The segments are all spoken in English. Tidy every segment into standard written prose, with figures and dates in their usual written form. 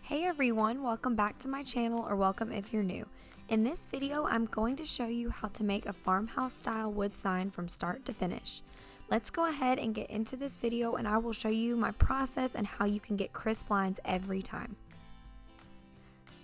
Hey everyone, welcome back to my channel, or welcome if you're new. In this video, I'm going to show you how to make a farmhouse style wood sign from start to finish. Let's go ahead and get into this video and I will show you my process and how you can get crisp lines every time.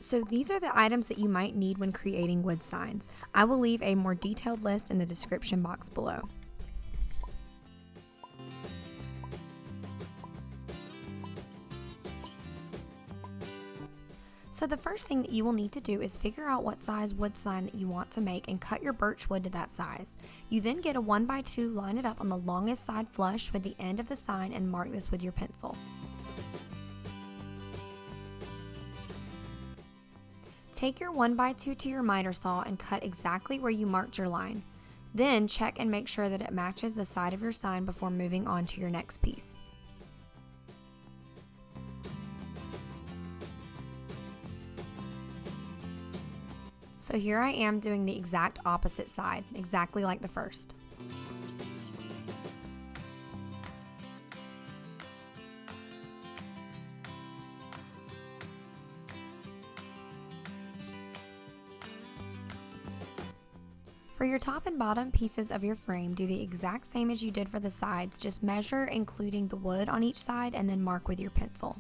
So these are the items that you might need when creating wood signs. I will leave a more detailed list in the description box below. So the first thing that you will need to do is figure out what size wood sign that you want to make and cut your birch wood to that size. You then get a 1x2, line it up on the longest side flush with the end of the sign and mark this with your pencil. Take your 1x2 to your miter saw and cut exactly where you marked your line. Then check and make sure that it matches the side of your sign before moving on to your next piece. So here I am doing the exact opposite side, exactly like the first. For your top and bottom pieces of your frame, do the exact same as you did for the sides, just measure including the wood on each side and then mark with your pencil.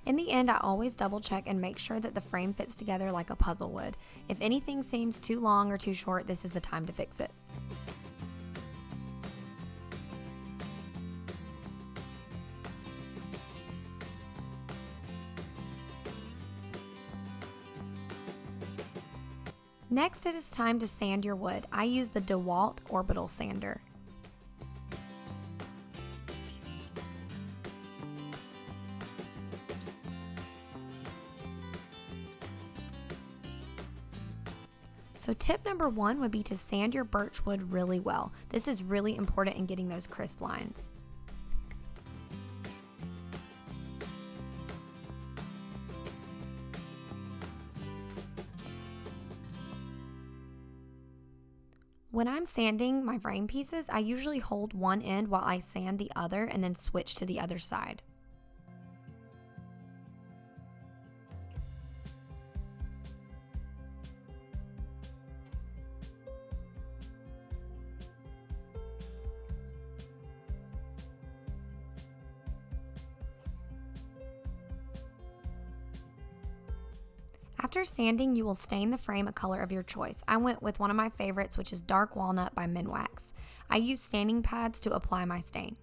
In the end, I always double check and make sure that the frame fits together like a puzzle would. If anything seems too long or too short, this is the time to fix it. Next, it is time to sand your wood. I use the DeWalt Orbital sander. So tip number 1 would be to sand your birch wood really well. This is really important in getting those crisp lines. When I'm sanding my frame pieces, I usually hold one end while I sand the other and then switch to the other side. After sanding, you will stain the frame a color of your choice. I went with one of my favorites, which is Dark Walnut by Minwax. I use staining pads to apply my stain.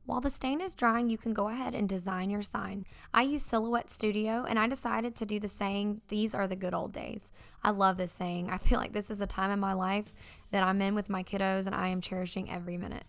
While the stain is drying, you can go ahead and design your sign. I use Silhouette Studio, and I decided to do the saying, "These are the good old days." I love this saying. I feel like this is a time in my life that I'm in with my kiddos, and I am cherishing every minute.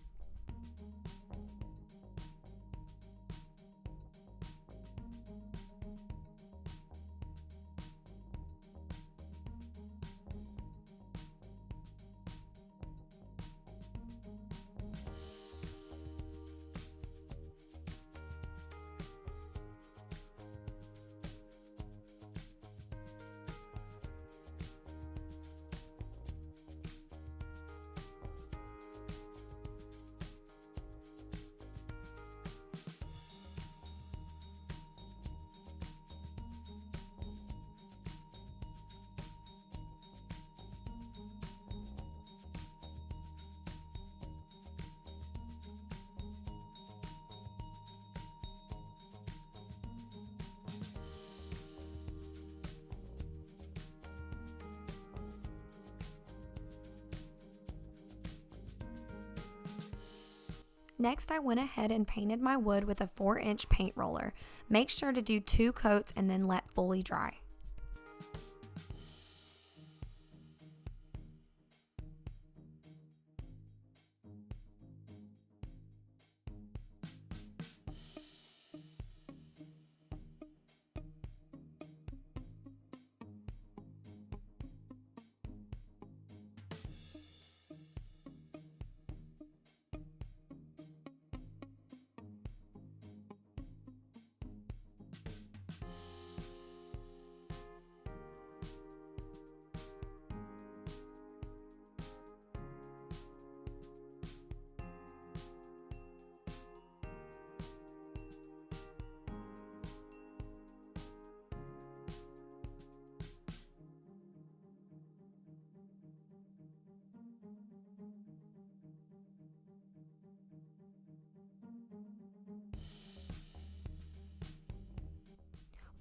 Next, I went ahead and painted my wood with a 4-inch paint roller. Make sure to do 2 coats and then let fully dry.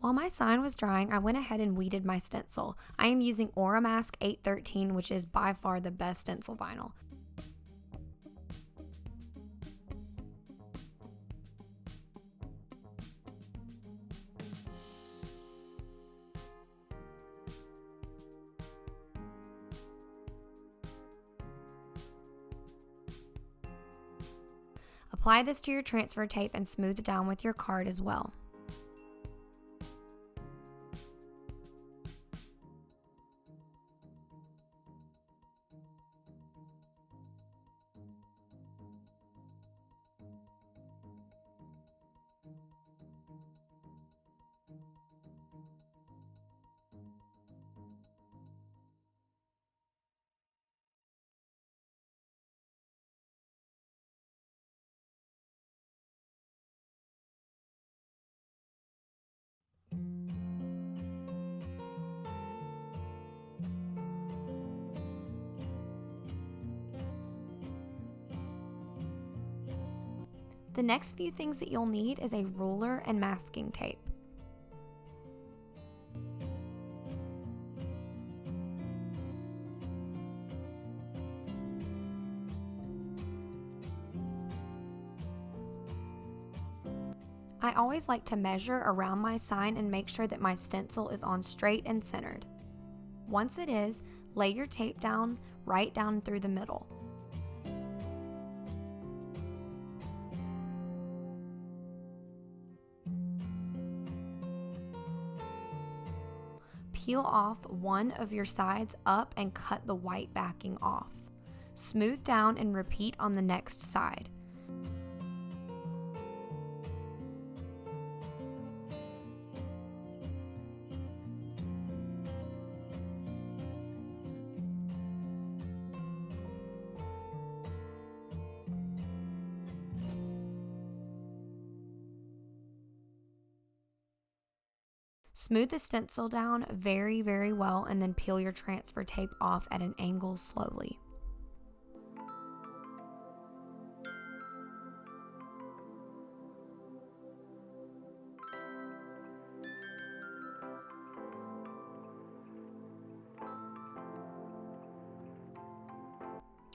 While my sign was drying, I went ahead and weeded my stencil. I am using Oramask 813, which is by far the best stencil vinyl. Apply this to your transfer tape and smooth it down with your card as well. The next few things that you'll need is a ruler and masking tape. I always like to measure around my sign and make sure that my stencil is on straight and centered. Once it is, lay your tape down right down through the middle. Peel off one of your sides up and cut the white backing off. Smooth down and repeat on the next side. Smooth the stencil down very, very well and then peel your transfer tape off at an angle slowly.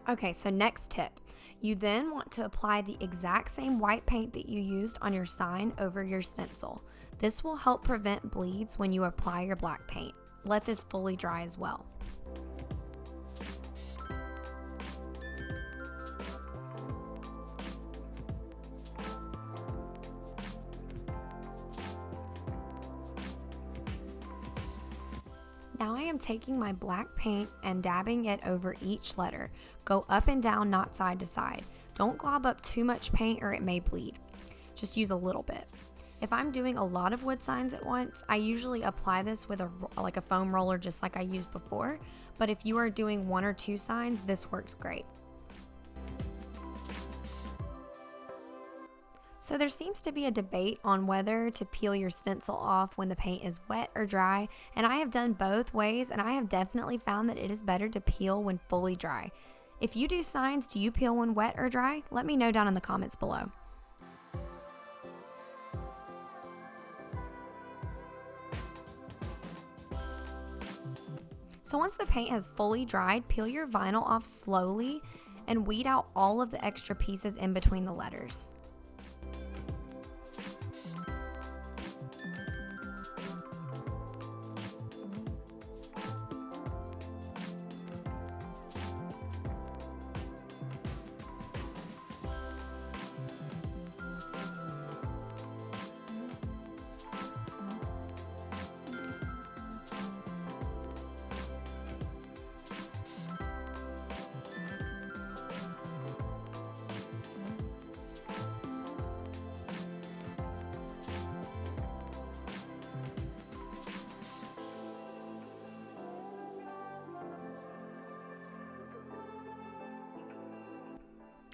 Okay, so next tip. You then want to apply the exact same white paint that you used on your sign over your stencil. This will help prevent bleeds when you apply your black paint. Let this fully dry as well. Now I am taking my black paint and dabbing it over each letter. Go up and down, not side to side. Don't glob up too much paint or it may bleed. Just use a little bit. If I'm doing a lot of wood signs at once, I usually apply this with a foam roller just like I used before. But if you are doing 1 or 2 signs, this works great. So there seems to be a debate on whether to peel your stencil off when the paint is wet or dry, and I have done both ways, and I have definitely found that it is better to peel when fully dry. If you do signs, do you peel when wet or dry? Let me know down in the comments below. So once the paint has fully dried, peel your vinyl off slowly and weed out all of the extra pieces in between the letters.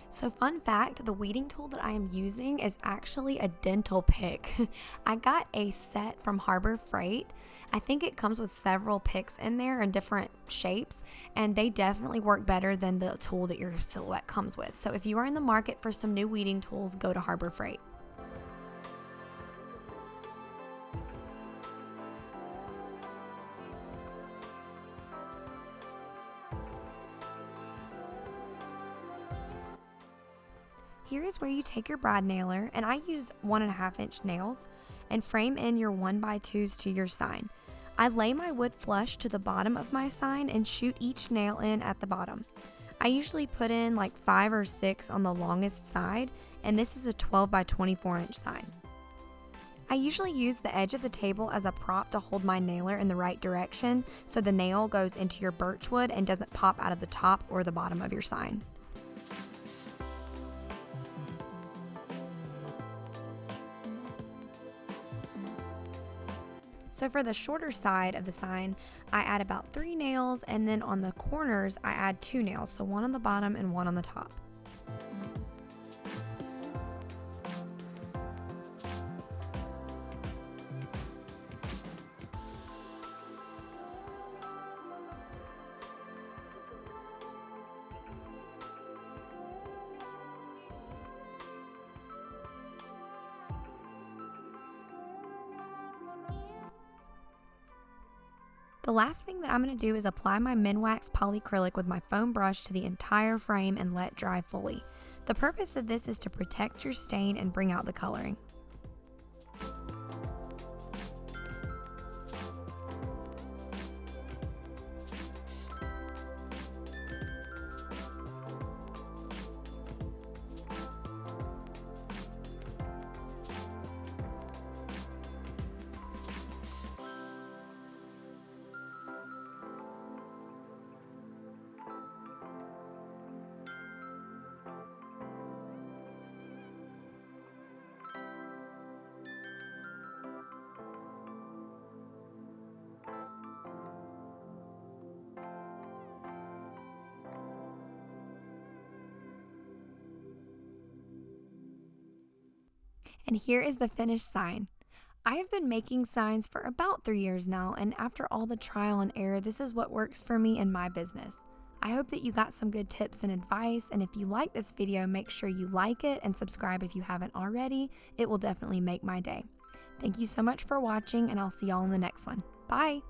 So fun fact, the weeding tool that I am using is actually a dental pick. I got a set from Harbor Freight. I think it comes with several picks in there in different shapes, and they definitely work better than the tool that your Silhouette comes with. So if you are in the market for some new weeding tools, go to Harbor Freight. Here is where you take your brad nailer, and I use 1.5-inch nails, and frame in your 1x2s to your sign. I lay my wood flush to the bottom of my sign and shoot each nail in at the bottom. I usually put in like 5 or 6 on the longest side, and this is a 12x24-inch sign. I usually use the edge of the table as a prop to hold my nailer in the right direction so the nail goes into your birch wood and doesn't pop out of the top or the bottom of your sign. So for the shorter side of the sign, I add about 3 nails, and then on the corners, I add 2 nails, so 1 on the bottom and 1 on the top. The last thing that I'm going to do is apply my Minwax polyacrylic with my foam brush to the entire frame and let dry fully. The purpose of this is to protect your stain and bring out the coloring. And here is the finished sign. I have been making signs for about 3 years now, and after all the trial and error, this is what works for me in my business. I hope that you got some good tips and advice, and if you like this video, make sure you like it and subscribe if you haven't already. It will definitely make my day. Thank you so much for watching, and I'll see y'all in the next one. Bye!